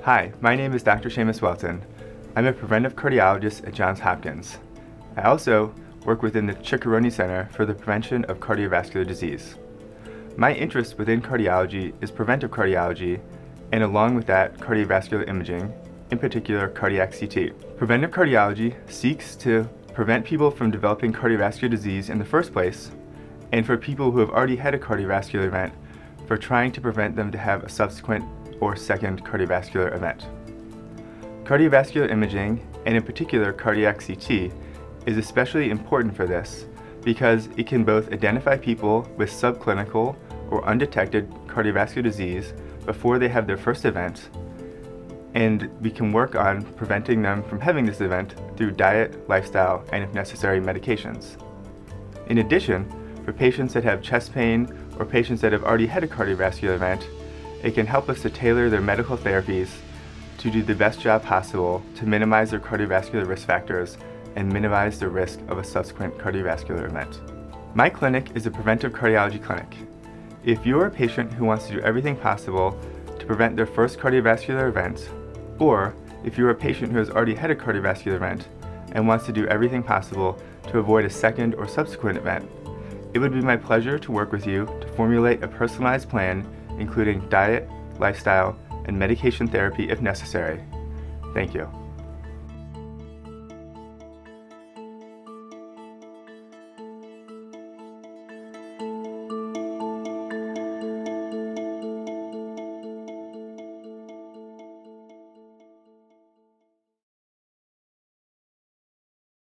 Hi, my name is Dr. Seamus Whelton. I'm a preventive cardiologist at Johns Hopkins. I also work within the Ciccarone Center for the Prevention of Cardiovascular Disease. My interest within cardiology is preventive cardiology, and along with that, cardiovascular imaging, in particular cardiac CT. Preventive cardiology seeks to prevent people from developing cardiovascular disease in the first place, and for people who have already had a cardiovascular event, for trying to prevent them to have a subsequent or second cardiovascular event. Cardiovascular imaging, and in particular cardiac CT, is especially important for this because it can both identify people with subclinical or undetected cardiovascular disease before they have their first event, and we can work on preventing them from having this event through diet, lifestyle, and if necessary, medications. In addition, for patients that have chest pain or patients that have already had a cardiovascular event, it can help us to tailor their medical therapies to do the best job possible to minimize their cardiovascular risk factors and minimize the risk of a subsequent cardiovascular event. My clinic is a preventive cardiology clinic. If you are a patient who wants to do everything possible to prevent their first cardiovascular event, or if you are a patient who has already had a cardiovascular event and wants to do everything possible to avoid a second or subsequent event, it would be my pleasure to work with you to formulate a personalized plan including diet, lifestyle, and medication therapy if necessary. Thank you.